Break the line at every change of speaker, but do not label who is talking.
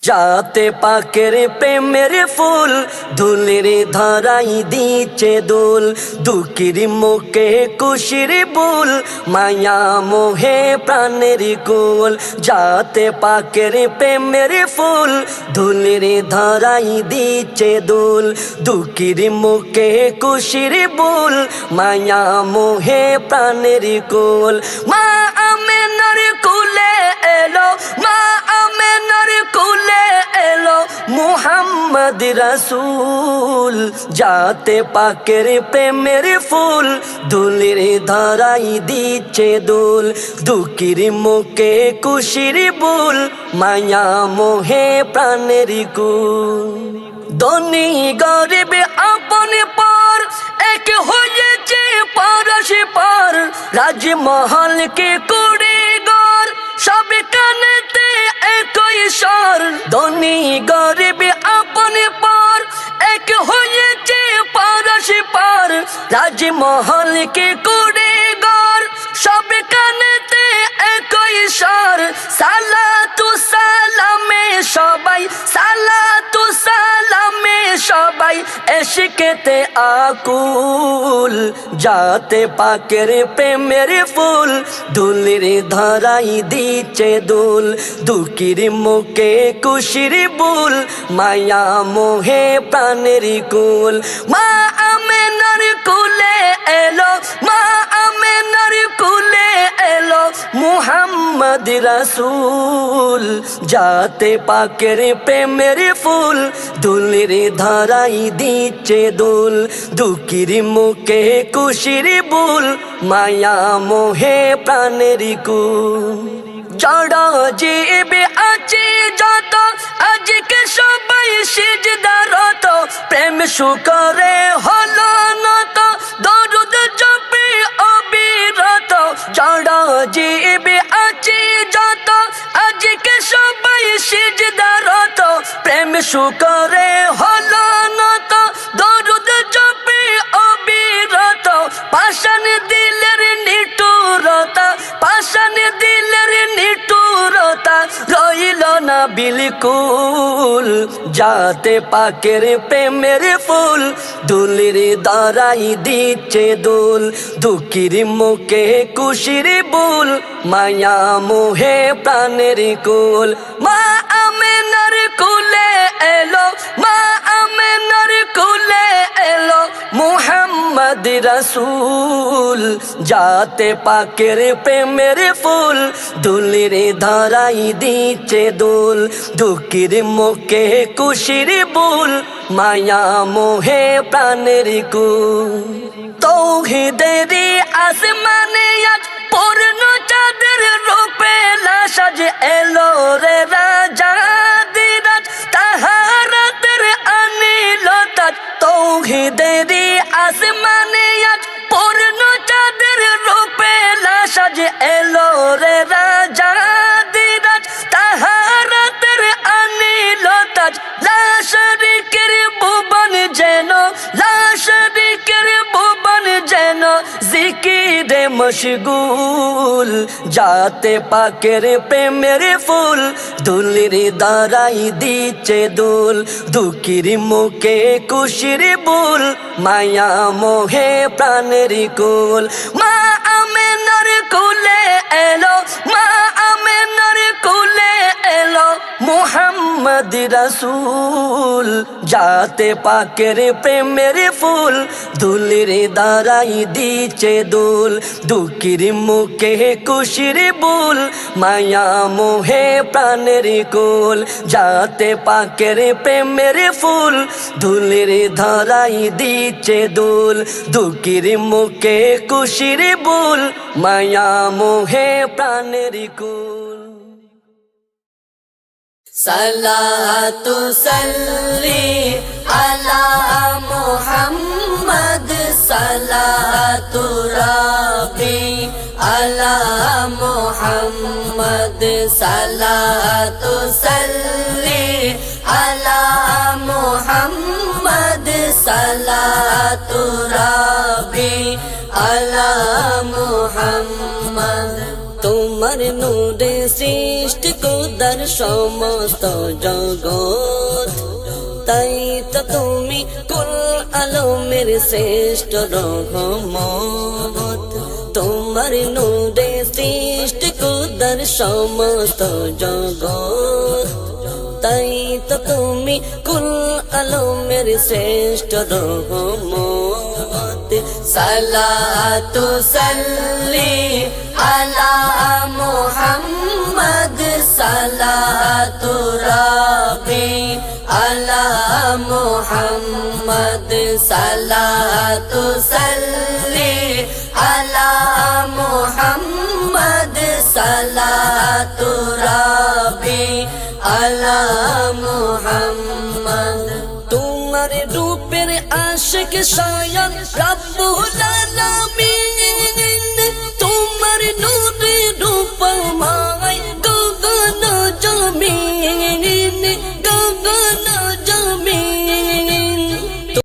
जाते पाकेर प्रेमेर फूल धूलेर धराई दीचे दुल दुखिर मुखे खुशिर बुल माया मोहे प्राणेर कुल जाते पाकेर प्रेमेर फूल धूलेर धराई दीचे दुल दुखिर मुखे खुशिर बुल माया मोहे प्राणेर कुल मा आमेनार कुले एलो मा आमेनार कुले मुहम्मद रसूल जाते पाकेर प्रेमेर फूल धूलेर धराई दीचे दुल दुखिर मुखे खुशिर बुल माया मोहे प्राणेर कुल धनी गरीब अपन पर एक होयेछे परस्पर राजमहल के कुड़ीघर सब कानेते एकई स्वर धनी गरीब अपन पर एक होयेछे परस्पर राजमहल के कुड़ीघर सब कानेते एकई स्वर सालातु सालामे सबाई सालातु सालामे सबाई एशिकेते आकुल जाते पाकेर प्रेमेर फूल धूलेर धराई दीचे दुल दुखिर मुखे खुशिर बुल माया मोहे प्राणेर कुल मा आमेनार कुले एलो मा आमेनार कुले एलो मुहम्मद रसूल जाते पाकेर प्रेमेर फूल धूलेर धराई दीचे दुल दुखिर मुखे खुशिर बुल माया मोहे प्राणेर कुल जड़ा जीव आछे যত আজকে সবাই সিজদারত প্রেম শুকরে হলো নত দরুদ জপে অবিরত জড় জীব আছে যত আজকে সবাই সিজদারত প্রেম শুকরে হলো নত দরুদ জপে অবিরত পাষাণ দিলের নিঠুরতা পাষাণ দিলের নিঠুরতা রইল না बिल्कुल जाते पाकेर प्रेमेर फूल धूलेर धराई दीचे दुल दुखिर मुखे खुशिर बुल माया मोहे प्राणेर कुल मा आमेनार कुले एलो मा आमेनार कुले एलो मुहम्मद रसूल जाते पाकेर प्रेमेर फूल धूलेर धराई दीचे दुल दुखिर मुखे खुशिर बुल माया मोहे प्राणेर कुल तौहीदेरी आसमाने आज पूर्ण चाँदेर रूपे लासाज एलो रे राजा दिराज ताहारातेर अनिल ताज तौहीदेरी आसमाने आज पूर्ण चाँदेर रूपे लासाज एलो रे राजा दिराज ताहारातेर अनिल ताज ला शरीकेर भुवन जेनो ला शरीकेर भुवन जेनो जिकिरे मशगुल जाते पाकेर प्रेमेर फूल धूलेर धराई दीचे दुल दुखिर मुखे खुशिर बुल माया मोहे प्राणेर कुल मा आमेनार कुले एलो मा आमेनार कुले एलो मुहम्मद रसूल जाते पाकेर प्रेमेर फूल धूलेर धराई दीचे दुल दुखिर मुखे खुशिर बुल माया मोहे प्राणेर कुल जाते पाकेर प्रेमेर फूल धूलेर धराई दीचे दुल दुखिर मुखे खुशिर बुल माया मोहे प्राणेर कुल सलातु सल्ली अला मुहम्मद सलातु रब्बी अला मुहम्मद सलातु सल्ली अला मुहम्मद सलातु रब्बी अला मुहम्मद तुम्हार नूरे सृष्टि को दर সমস্ত জগৎ, তাই তো তুমি কুল আলমের শ্রেষ্ঠ রহমত। তোমার নূরে সৃষ্টি কুদার সমস্ত জগৎ, তাই তো তুমি কুল আলমের শ্রেষ্ঠ রহমত। সালাতু সাল্লি আলা মুহাম্মদ, সালাতু রাব্বি আলা মুহাম্মদ, সালাতু সাল্লি আলা মুহাম্মদ, সালাতু রাব্বি আলা মুহাম্মদ। তোমার রূপের আশিক শায়ান রব্বুল আলামিন, তোমার নূরে রূপমায় গগন জমিন।